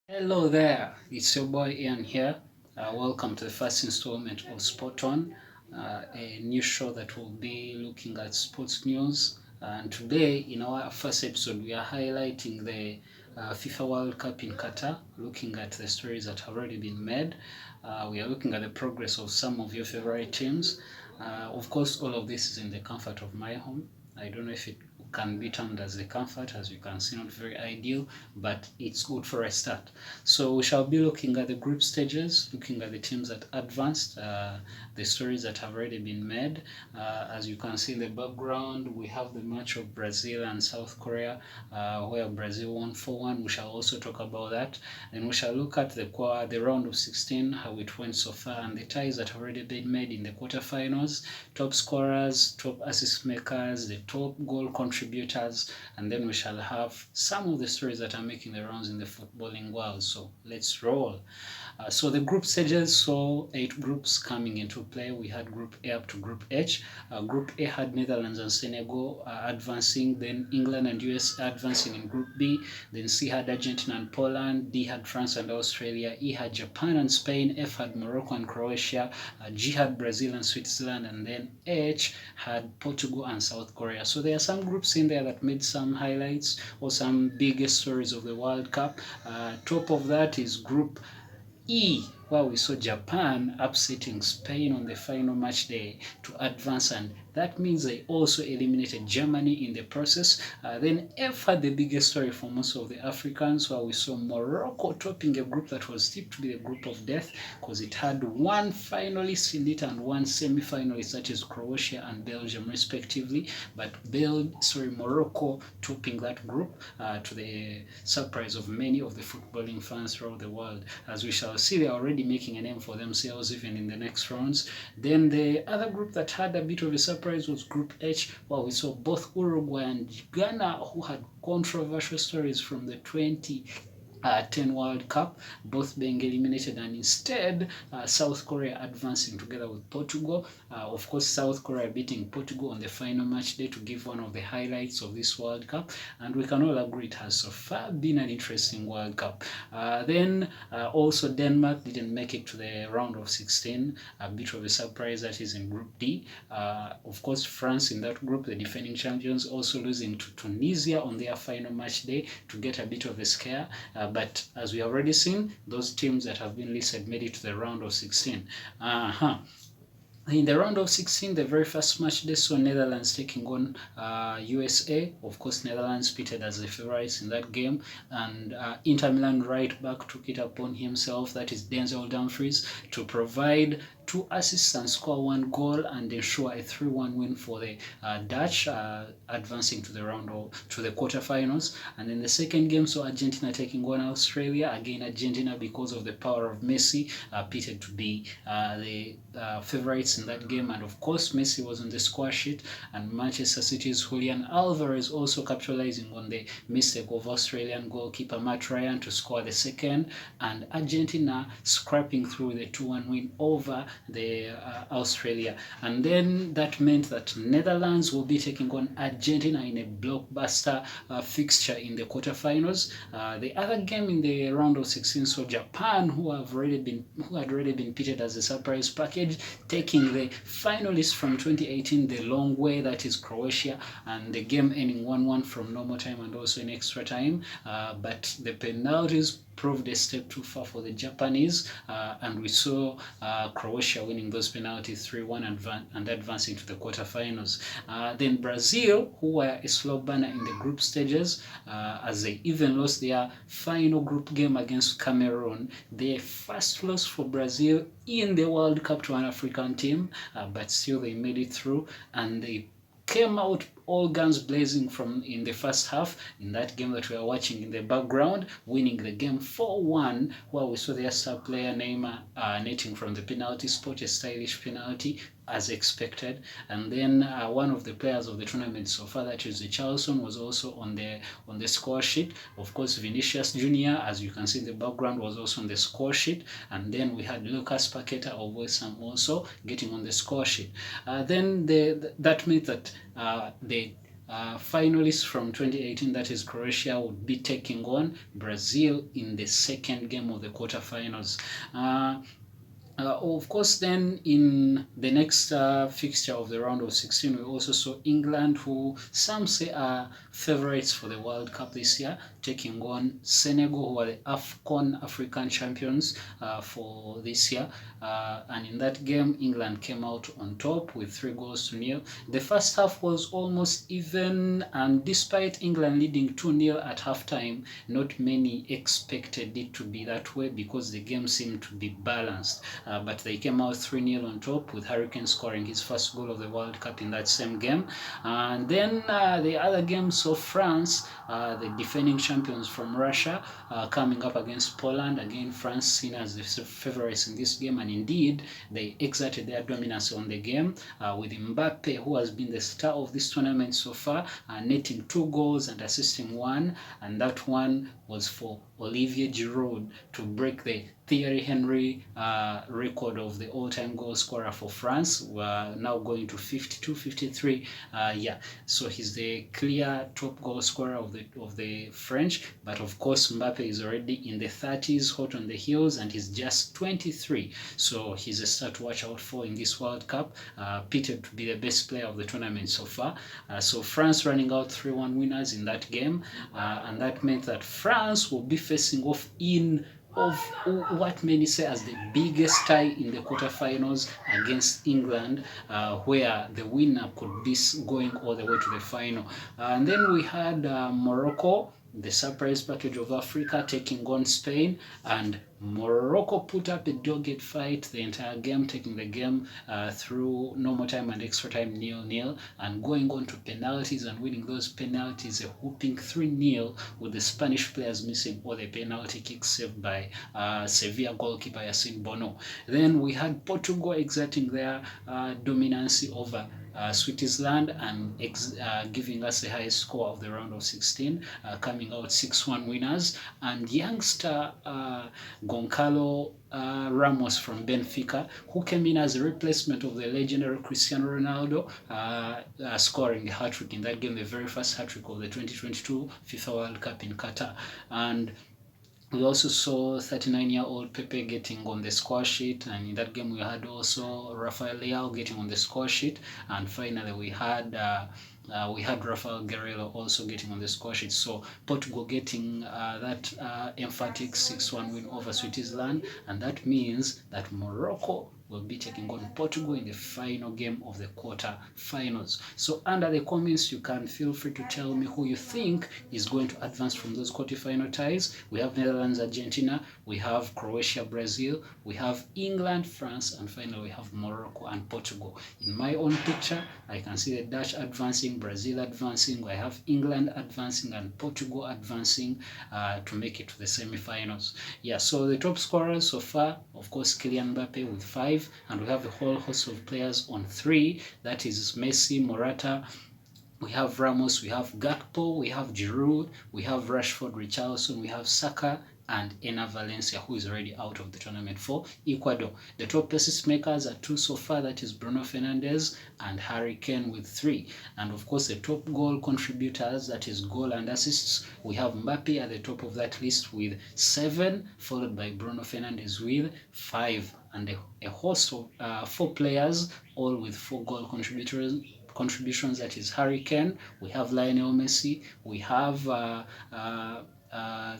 Hello there, it's your boy Ian here. Welcome to the first installment of SportOn, a new show that will be looking at sports news. And today, in our first episode, we are highlighting the FIFA World Cup in Qatar, looking at the stories that have already been made. We are looking at the progress of some of your favorite teams. Of course, all of this is in the comfort of my home. I don't know if it can be termed as a comfort, as you can see, not very ideal, but it's good for a start. So we shall be looking at the group stages, looking at the teams that advanced, the stories that have already been made. As you can see in the background, we have the match of Brazil and South Korea, where Brazil won 4-1. We shall also talk about that. And we shall look at the round of 16, how it went so far, and the ties that have already been made in the quarterfinals, top scorers, top assist makers, the top goal contributors, and then we shall have some of the stories that are making the rounds in the footballing world. So let's roll. So the group stages saw 8 groups coming into play. We had Group A up to Group H. Group A had Netherlands and Senegal advancing, then England and US advancing in Group B. Then C had Argentina and Poland. D had France and Australia. E had Japan and Spain. F had Morocco and Croatia. G had Brazil and Switzerland. And then H had Portugal and South Korea. So there are some groups in there that made some highlights or some biggest stories of the World Cup. Top of that is Group E, where we saw Japan upsetting Spain on the final match day to advance, and that means they also eliminated Germany in the process. Then F had the biggest story for most of the Africans, where we saw Morocco topping a group that was tipped to be the group of death, because it had one finalist in it and one semi-finalist, that is Croatia and Belgium respectively. But Morocco topping that group, to the surprise of many of the footballing fans throughout the world. As we shall see, they are already making a name for themselves even in the next rounds. Then the other group that had a bit of a surprise was Group H, where we saw both Uruguay and Ghana, who had controversial stories from the 2010 World Cup, both being eliminated, and instead South Korea advancing together with Portugal. Of course, South Korea beating Portugal on the final match day to give one of the highlights of this World Cup, and we can all agree it has so far been an interesting World Cup. Then also Denmark didn't make it to the round of 16, a bit of a surprise, that is in Group D. Of course, France in that group, the defending champions, also losing to Tunisia on their final match day to get a bit of a scare. But as we have already seen, those teams that have been listed made it to the round of 16. In the round of 16, the very first match they saw Netherlands taking on USA. Of course, Netherlands pitted as the favorites in that game, and Inter Milan right back took it upon himself, that is Denzel Dumfries, to provide 2 assists and score 1 goal and ensure a 3-1 win for the Dutch, advancing to the quarterfinals. And in the second game, so Argentina taking on Australia. Again, Argentina, because of the power of Messi, pitted to be the favorites in that game. And of course, Messi was on the score sheet, and Manchester City's Julian Alvarez also capitalizing on the mistake of Australian goalkeeper Matt Ryan to score the second, and Argentina scrapping through the 2-1 win over the Australia. And then that meant that Netherlands will be taking on Argentina in a blockbuster fixture in the quarterfinals. The other game in the round of 16 saw Japan, who had already been pitted as a surprise package, taking the finalists from 2018 the long way, that is Croatia, and the game ending 1-1 from normal time and also in extra time. But the penalties proved a step too far for the Japanese, and we saw Croatia winning those penalties 3-1 and advancing to the quarterfinals. Then Brazil, who were a slow burner in the group stages, as they even lost their final group game against Cameroon, their first loss for Brazil in the World Cup to an African team, but still they made it through, and they came out all guns blazing from in the first half in that game that we are watching in the background, winning the game 4-1, where we saw their star player Neymar netting from the penalty spot, a stylish penalty as expected. And then one of the players of the tournament so far, that is Richarlison, was also on the score sheet. Of course, Vinicius Jr., as you can see in the background, was also on the score sheet. And then we had Lucas Paqueta of West Ham also getting on the score sheet. Then that meant that the finalists from 2018, that is Croatia, would be taking on Brazil in the second game of the quarterfinals. Of course, then in the next fixture of the round of 16, we also saw England, who some say are favorites for the World Cup this year, taking on Senegal, who are the AFCON African champions for this year. And in that game, England came out on top with 3-0. The first half was almost even, and despite England leading 2-0 at halftime, not many expected it to be that way because the game seemed to be balanced. But they came out 3-0 on top, with Harry Kane scoring his first goal of the World Cup in that same game. And then the other game saw France, the defending champions from Russia, coming up against Poland. Again, France seen as the favorites in this game, and indeed they exerted their dominance on the game, with Mbappe, who has been the star of this tournament so far, netting 2 goals and assisting 1, and that one was for Olivier Giroud to break the Thierry Henry record of the all-time goal scorer for France. We're now going to 52, 53. So he's the clear top goal scorer of the French. But of course, Mbappe is already in the 30s, hot on the heels, and he's just 23. So he's a star to watch out for in this World Cup. Pitted to be the best player of the tournament so far. So France running out 3-1 winners in that game, and that meant that France will be facing off in of what many say as the biggest tie in the quarterfinals against England, where the winner could be going all the way to the final. And then we had Morocco, the surprise package of Africa, taking on Spain, and Morocco put up a dogged fight the entire game, taking the game through normal time and extra time 0-0, and going on to penalties and winning those penalties, a whooping 3-0, with the Spanish players missing all the penalty kicks saved by Sevilla goalkeeper Yassine Bono. Then we had Portugal exerting their dominance over Switzerland and giving us the highest score of the round of 16, coming out 6-1 winners. And youngster Goncalo Ramos from Benfica, who came in as a replacement of the legendary Cristiano Ronaldo, scoring a hat-trick in that game, the very first hat-trick of the 2022 FIFA World Cup in Qatar. And we also saw 39-year-old Pepe getting on the score sheet, and in that game we had also Rafael Leao getting on the score sheet, and finally we had Rafael Guerreiro also getting on the score sheet. So Portugal getting that emphatic 6-1 win over Switzerland, and that means that Morocco will be taking on Portugal in the final game of the quarter-finals. So under the comments, you can feel free to tell me who you think is going to advance from those quarter-final ties. We have Netherlands, Argentina, we have Croatia, Brazil, we have England, France, and finally we have Morocco and Portugal. In my own picture, I can see the Dutch advancing, Brazil advancing, I have England advancing, and Portugal advancing to make it to the semi-finals. Yeah, so the top scorers so far, of course, Kylian Mbappe with 5, and we have a whole host of players on 3, that is Messi, Morata, we have Ramos, we have Gakpo, we have Giroud, we have Rashford, Richarlison, we have Saka, and Enner Valencia, who is already out of the tournament for Ecuador. The top assist makers are 2 so far, that is Bruno Fernandes and Harry Kane with 3. And of course, the top goal contributors, that is goal and assists, we have Mbappe at the top of that list with 7, followed by Bruno Fernandes with 5, and a host of 4 players, all with 4 goal contributions, that is Harry Kane, we have Lionel Messi, we have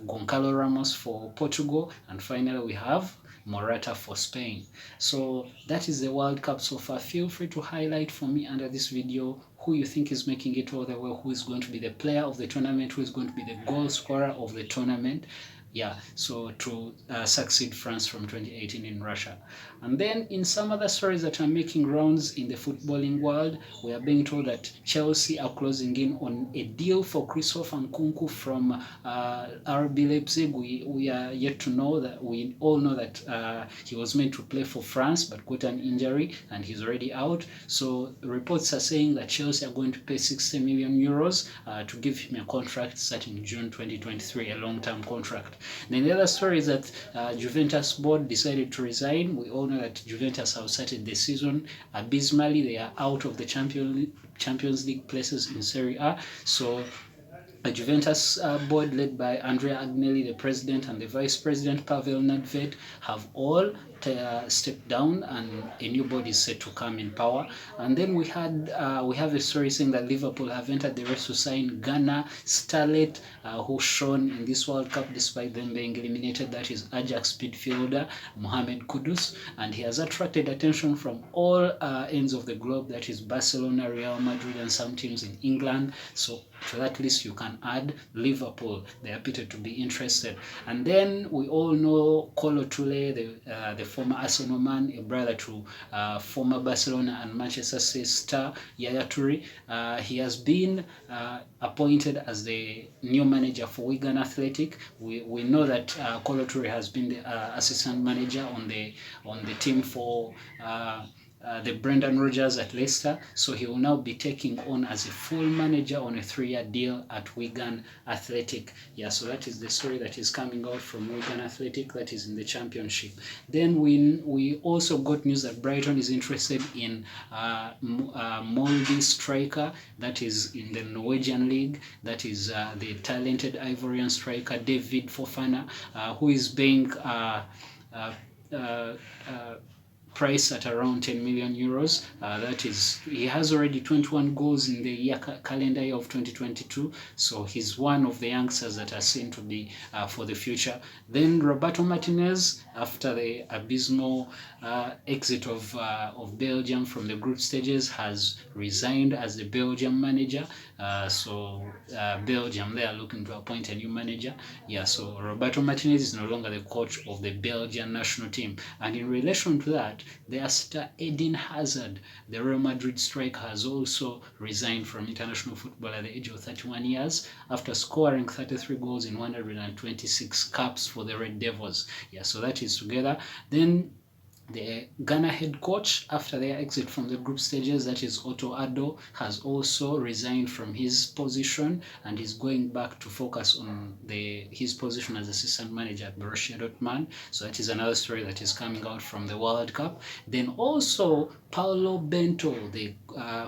Goncalo Ramos for Portugal, and finally we have Morata for Spain. So that is the World Cup so far. Feel free to highlight for me under this video who you think is making it all the way, who is going to be the player of the tournament, who is going to be the goal scorer of the tournament. Yeah, so to succeed France from 2018 in Russia. And then in some other stories that are making rounds in the footballing world, we are being told that Chelsea are closing in on a deal for Christopher Nkunku from RB Leipzig. We are yet to know that, we all know that he was meant to play for France but got an injury and he's already out. So reports are saying that Chelsea are going to pay 60 million euros to give him a contract starting June 2023, a long-term contract. Then the other story is that Juventus board decided to resign. We all know that Juventus have started the season abysmally. They are out of the Champions League places in Serie A. So a Juventus board led by Andrea Agnelli, the president, and the vice president, Pavel Nedved, have all stepped down, and a new board is set to come in power. And then we have a story saying that Liverpool have entered the race to sign Ghana starlet who shone in this World Cup despite them being eliminated. That is Ajax midfielder Mohamed Kudus, and he has attracted attention from all ends of the globe. That is Barcelona, Real Madrid, and some teams in England. So to that list you can add Liverpool. They appear to be interested. And then we all know Kolo Toure, the former Arsenal man, a brother to former Barcelona and Manchester City star Yaya Toure. He has been appointed as the new manager for Wigan Athletic. We know that Kolo Toure has been the assistant manager on the team for the Brendan Rodgers at Leicester, so he will now be taking on as a full manager on a 3-year deal at Wigan Athletic. Yeah, so that is the story that is coming out from Wigan Athletic, that is in the Championship. Then we also got news that Brighton is interested in Molde striker, that is in the Norwegian League, that is the talented Ivorian striker David Fofana, who is being price at around 10 million euros. That is, he has already 21 goals in the calendar year of 2022, so he's one of the youngsters that are seen to be for the future. Then Roberto Martinez, after the abysmal exit of Belgium from the group stages, has resigned as the Belgium manager. Belgium, they are looking to appoint a new manager. Yeah, so Roberto Martinez is no longer the coach of the Belgian national team. And in relation to that, their star Eden Hazard, the Real Madrid striker, has also resigned from international football at the age of 31 years after scoring 33 goals in 126 caps for the Red Devils. Yeah, so that is together. Then the Ghana head coach, after their exit from the group stages, that is Otto Addo, has also resigned from his position and is going back to focus on his position as assistant manager at Borussia Dortmund. So that is another story that is coming out from the World Cup. Then also Paulo Bento, the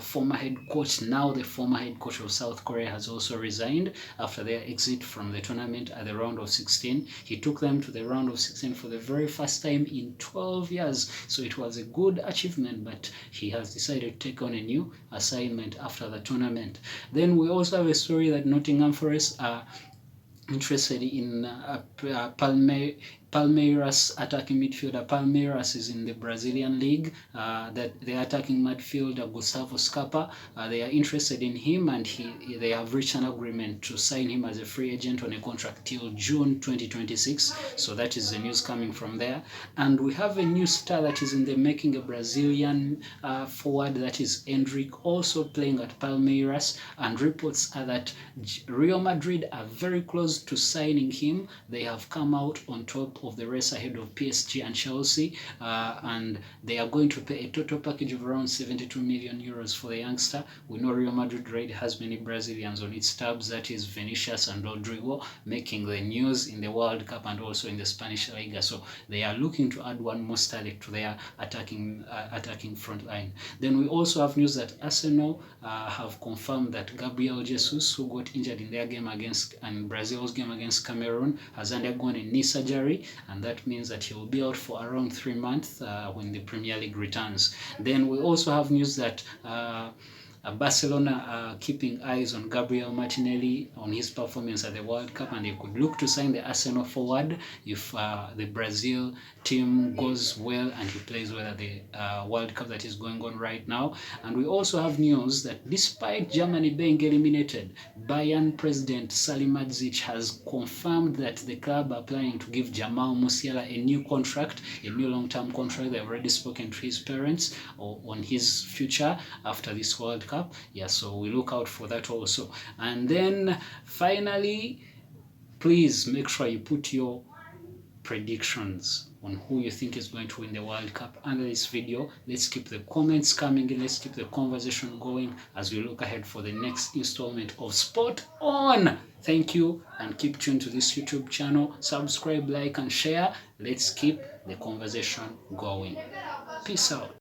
former head coach, now the former head coach of South Korea, has also resigned after their exit from the tournament at the round of 16. He took them to the round of 16 for the very first time in 12 years. So it was a good achievement, but he has decided to take on a new assignment after the tournament. Then we also have a story that Nottingham Forest are interested in Palmeiras attacking midfielder. Palmeiras is in the Brazilian league. That the attacking midfielder Gustavo Scarpa, they are interested in him, and they have reached an agreement to sign him as a free agent on a contract till June 2026. So that is the news coming from there. And we have a new star that is in the making, a Brazilian forward, that is Endrick, also playing at Palmeiras. And reports are that Real Madrid are very close to signing him. They have come out on top of the race ahead of PSG and Chelsea, and they are going to pay a total package of around 72 million euros for the youngster. We know Real Madrid already has many Brazilians on its tabs, that is Vinicius and Rodrigo, making the news in the World Cup and also in the Spanish Liga. So they are looking to add one more starlet to their attacking front line. Then we also have news that Arsenal have confirmed that Gabriel Jesus, who got injured in their game and Brazil's game against Cameroon, has undergone a knee surgery, and that means that he will be out for around 3 months when the Premier League returns. Then we also have news that Barcelona are keeping eyes on Gabriel Martinelli on his performance at the World Cup, and they could look to sign the Arsenal forward if the Brazil team goes well and he plays well at the World Cup that is going on right now. And we also have news that despite Germany being eliminated, Bayern president Salihamidzic has confirmed that the club are planning to give Jamal Musiala a new contract, a new long-term contract. They've already spoken to his parents on his future after this World Cup. Yeah, so we look out for that also. And then finally, please make sure you put your predictions on who you think is going to win the World Cup under this video. Let's keep the comments coming in. Let's keep the conversation going as we look ahead for the next installment of Sport On. Thank you, and keep tuned to this YouTube channel. Subscribe, like, and share. Let's keep the conversation going. Peace out.